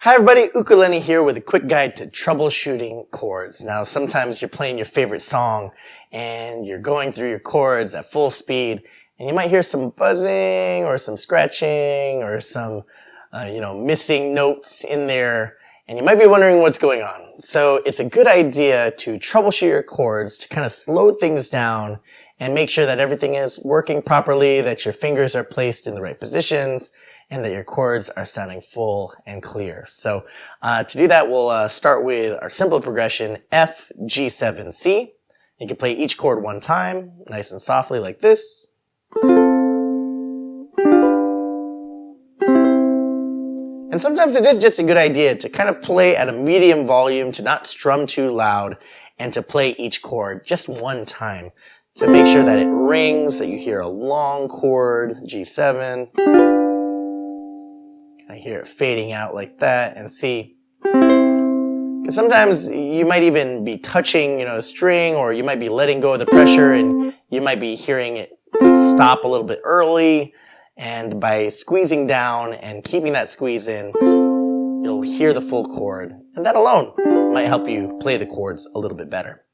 Hi everybody, Ukulele here with a quick guide to troubleshooting chords. Now sometimes you're playing your favorite song and you're going through your chords at full speed and you might hear some buzzing or some scratching or some missing notes in there and you might be wondering what's going on. So it's a good idea to troubleshoot your chords to kind of slow things down and make sure that everything is working properly, that your fingers are placed in the right positions, and that your chords are sounding full and clear. So to do that, we'll start with our simple progression, F, G, 7, C. You can play each chord one time, nice and softly like this. And sometimes it is just a good idea to kind of play at a medium volume, to not strum too loud, and to play each chord just one time to make sure that it rings, that you hear a long chord, G7. I hear it fading out like that, and C. Because sometimes you might even be touching, a string, or you might be letting go of the pressure, and you might be hearing it stop a little bit early. And by squeezing down and keeping that squeeze in, you'll hear the full chord, and that alone might help you play the chords a little bit better.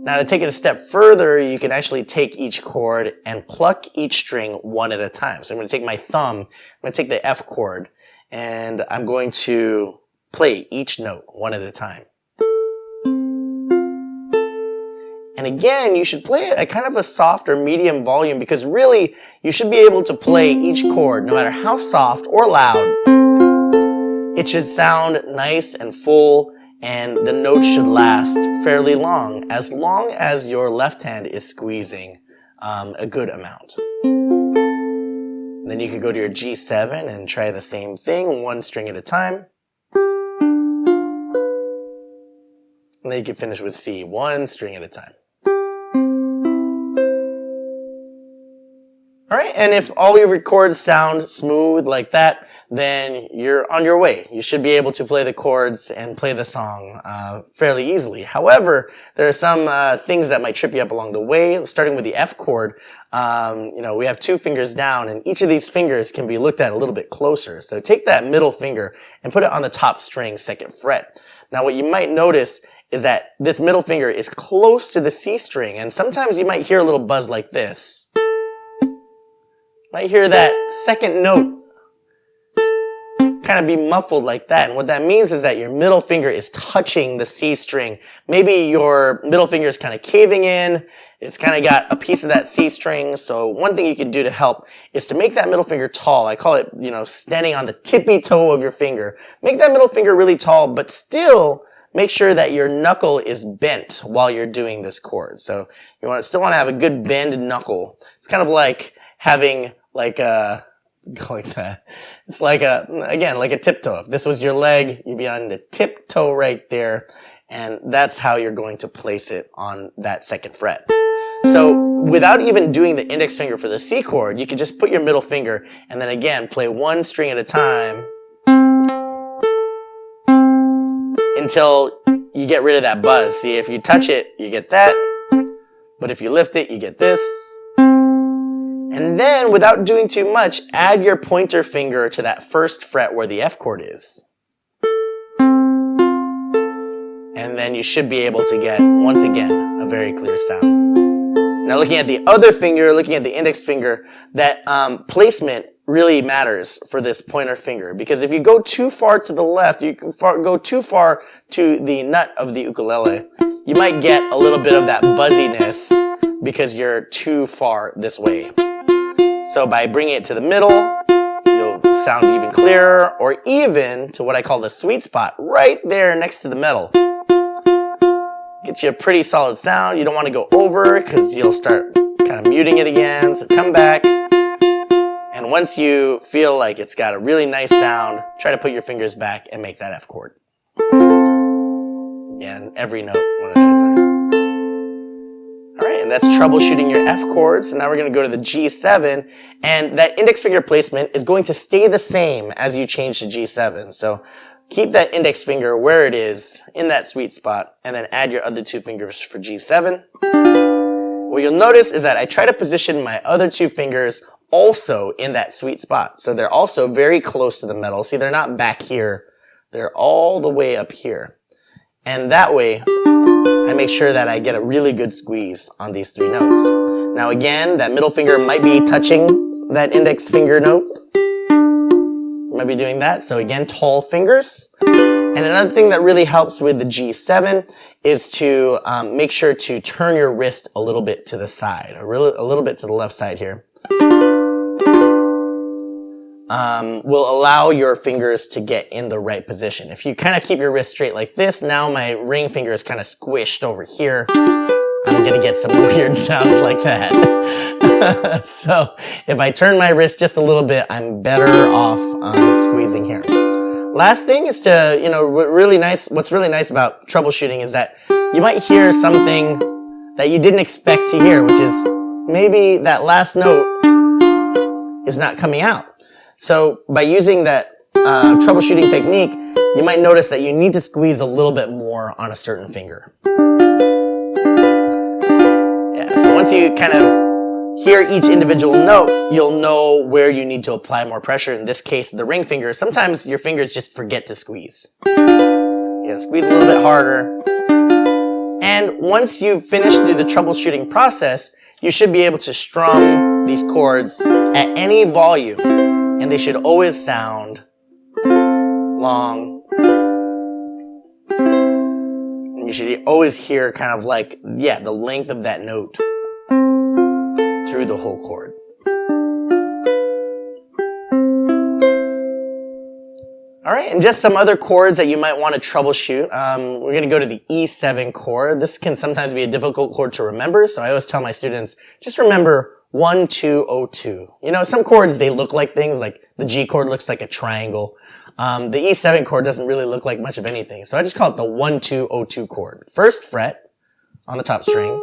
Now to take it a step further, you can actually take each chord and pluck each string one at a time. So I'm going to take my thumb, I'm going to take the F chord, and I'm going to play each note one at a time. And again, you should play it at kind of a soft or medium volume because really, you should be able to play each chord, no matter how soft or loud. It should sound nice and full, and the notes should last fairly long as your left hand is squeezing a good amount. And then you can go to your G7 and try the same thing, one string at a time. And then you can finish with C, one string at a time. Alright, and if all of your chords sound smooth like that, then you're on your way. You should be able to play the chords and play the song fairly easily. However, there are some things that might trip you up along the way. Starting with the F chord, we have two fingers down, and each of these fingers can be looked at a little bit closer. So take that middle finger and put it on the top string, 2nd fret. Now what you might notice is that this middle finger is close to the C string, and sometimes you might hear a little buzz like this. Might hear that second note kind of be muffled like that. And what that means is that your middle finger is touching the C string. Maybe your middle finger is kind of caving in. It's kind of got a piece of that C string. So one thing you can do to help is to make that middle finger tall. I call it, standing on the tippy toe of your finger. Make that middle finger really tall, but still make sure that your knuckle is bent while you're doing this chord. So you still want to have a good bend knuckle. It's kind of like having it's like a tiptoe. If this was your leg, you'd be on the tiptoe right there, and that's how you're going to place it on that 2nd fret. So without even doing the index finger for the C chord, you can just put your middle finger and then again play one string at a time until you get rid of that buzz. See, if you touch it, you get that, but if you lift it, you get this. And then, without doing too much, add your pointer finger to that 1st fret where the F chord is. And then you should be able to get, once again, a very clear sound. Now looking at the other finger, looking at the index finger, that placement really matters for this pointer finger. Because if you go too far to the left, you can go too far to the nut of the ukulele, you might get a little bit of that buzziness because you're too far this way. So by bringing it to the middle, you'll sound even clearer, or even to what I call the sweet spot, right there next to the metal. Get you a pretty solid sound. You don't want to go over because you'll start kind of muting it again. So come back. And once you feel like it's got a really nice sound, try to put your fingers back and make that F chord. Again, every note one at a time. Alright, and that's troubleshooting your F chords. So now we're going to go to the G7, and that index finger placement is going to stay the same as you change to G7. So keep that index finger where it is in that sweet spot, and then add your other two fingers for G7. What you'll notice is that I try to position my other two fingers also in that sweet spot. So they're also very close to the metal. See, they're not back here. They're all the way up here. And that way, I make sure that I get a really good squeeze on these 3 notes. Now again, that middle finger might be touching that index finger note. Might be doing that. So again, tall fingers. And another thing that really helps with the G7 is to make sure to turn your wrist a little bit to the side, a little bit to the left side here. Will allow your fingers to get in the right position. If you kind of keep your wrist straight like this, now my ring finger is kind of squished over here. I'm gonna get some weird sounds like that. So if I turn my wrist just a little bit, I'm better off squeezing here. Last thing is to, what's really nice about troubleshooting is that you might hear something that you didn't expect to hear, which is maybe that last note is not coming out. So by using that troubleshooting technique, you might notice that you need to squeeze a little bit more on a certain finger. Yeah, so once you kind of hear each individual note, you'll know where you need to apply more pressure. In this case, the ring finger. Sometimes your fingers just forget to squeeze. You gotta squeeze a little bit harder. And once you've finished through the troubleshooting process, you should be able to strum these chords at any volume. And they should always sound long. And you should always hear kind of like, the length of that note through the whole chord. All right, and just some other chords that you might want to troubleshoot. We're going to go to the E7 chord. This can sometimes be a difficult chord to remember, so I always tell my students, just remember 1, 2, 0, 2. Some chords, they look like things, like the G chord looks like a triangle. The E7 chord doesn't really look like much of anything, so I just call it the 1, 2, 0, 2 chord. First fret on the top string,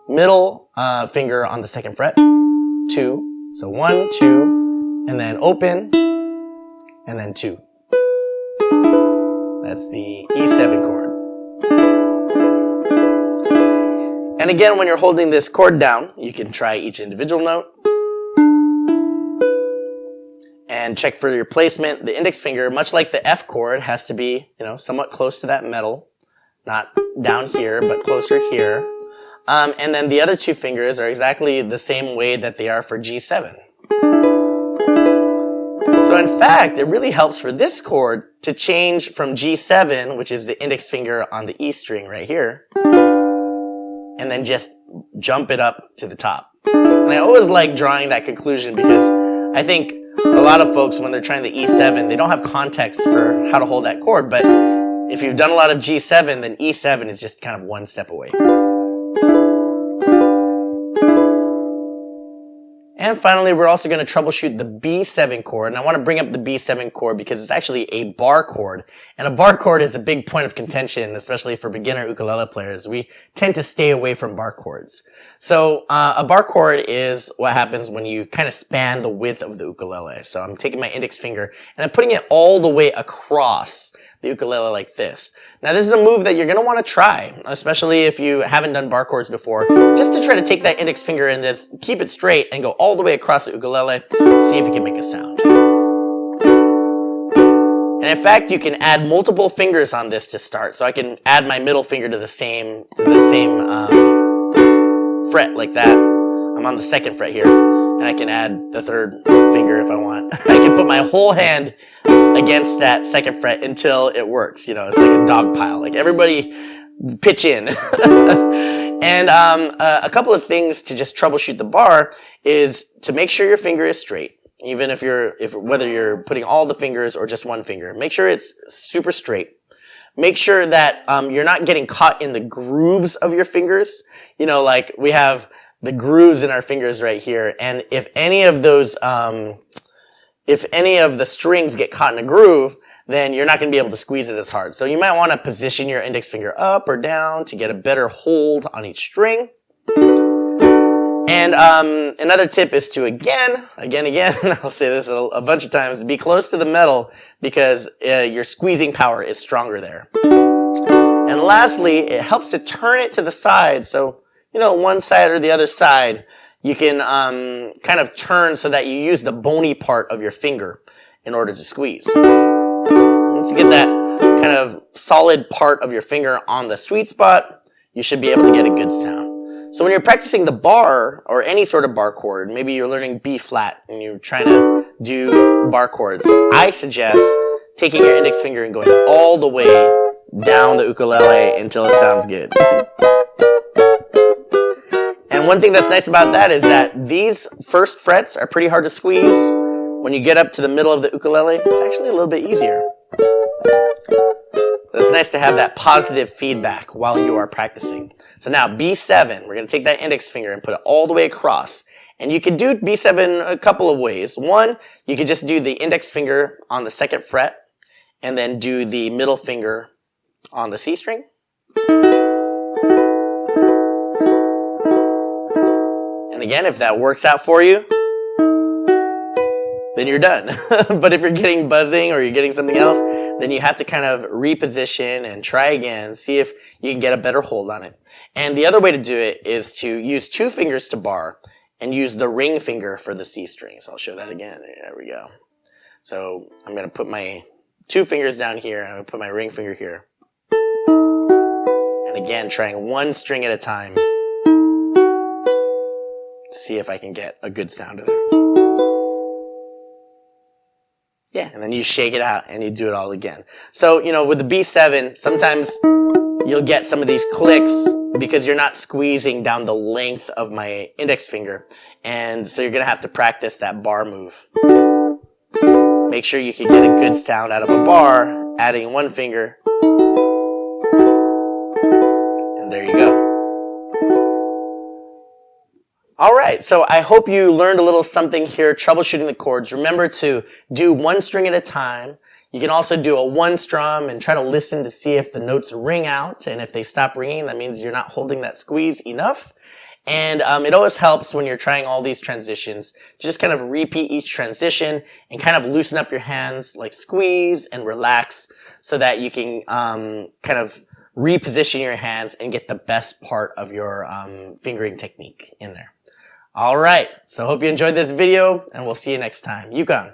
middle finger on the second fret, 2. So 1, 2, and then open, and then 2. That's the E7 chord. And again, when you're holding this chord down, you can try each individual note and check for your placement. The index finger, much like the F chord, has to be, somewhat close to that metal, not down here, but closer here. And then the other 2 fingers are exactly the same way that they are for G7. So in fact, it really helps for this chord to change from G7, which is the index finger on the E string right here, and then just jump it up to the top. And I always like drawing that conclusion because I think a lot of folks, when they're trying the E7, they don't have context for how to hold that chord, but if you've done a lot of G7, then E7 is just kind of one step away. And finally, we're also going to troubleshoot the B7 chord. And I want to bring up the B7 chord because it's actually a bar chord. And a bar chord is a big point of contention, especially for beginner ukulele players. We tend to stay away from bar chords. So a bar chord is what happens when you kind of span the width of the ukulele. So I'm taking my index finger and I'm putting it all the way across the ukulele like this. Now this is a move that you're going to want to try, especially if you haven't done bar chords before, just to try to take that index finger and just keep it straight and go all the way across the ukulele, see if you can make a sound. And in fact, you can add multiple fingers on this to start. So I can add my middle finger to the same fret like that. I'm on the second fret here, and I can add the third finger if I want. I can put my whole hand against that second fret until it works. It's like a dog pile. Like everybody pitch in. And a couple of things to just troubleshoot the bar is to make sure your finger is straight. Even whether you're putting all the fingers or just one finger, make sure it's super straight. Make sure that you're not getting caught in the grooves of your fingers. Like we have the grooves in our fingers right here, and if any of the strings get caught in a groove, then you're not going to be able to squeeze it as hard. So you might want to position your index finger up or down to get a better hold on each string. And another tip is to again, I'll say this a bunch of times, be close to the metal because your squeezing power is stronger there. And lastly, it helps to turn it to the side. So, one side or the other side. you can kind of turn so that you use the bony part of your finger in order to squeeze. To get that kind of solid part of your finger on the sweet spot, you should be able to get a good sound. So when you're practicing the bar or any sort of bar chord, maybe you're learning B flat and you're trying to do bar chords, I suggest taking your index finger and going all the way down the ukulele until it sounds good. And one thing that's nice about that is that these first frets are pretty hard to squeeze. When you get up to the middle of the ukulele, it's actually a little bit easier. It's nice to have that positive feedback while you are practicing. So now B7, we're going to take that index finger and put it all the way across. And you can do B7 a couple of ways. One, you could just do the index finger on the 2nd fret and then do the middle finger on the C string. And again, if that works out for you, then you're done. But if you're getting buzzing or you're getting something else, then you have to kind of reposition and try again, see if you can get a better hold on it. And the other way to do it is to use 2 fingers to bar and use the ring finger for the C string. So I'll show that again. There we go. So I'm going to put my 2 fingers down here, and I'm going to put my ring finger here. And again, trying 1 string at a time to see if I can get a good sound of it. Yeah, and then you shake it out and you do it all again. So, you know, with the B7, sometimes you'll get some of these clicks because you're not squeezing down the length of my index finger. And so you're going to have to practice that bar move. Make sure you can get a good sound out of a bar, adding 1 finger. And there you go. All right, so I hope you learned a little something here, troubleshooting the chords. Remember to do 1 string at a time. You can also do a 1 strum and try to listen to see if the notes ring out. And if they stop ringing, that means you're not holding that squeeze enough. And it always helps when you're trying all these transitions to just kind of repeat each transition and kind of loosen up your hands, like squeeze and relax, so that you can kind of reposition your hands and get the best part of your fingering technique in there. All right, so hope you enjoyed this video, and we'll see you next time. Yukon.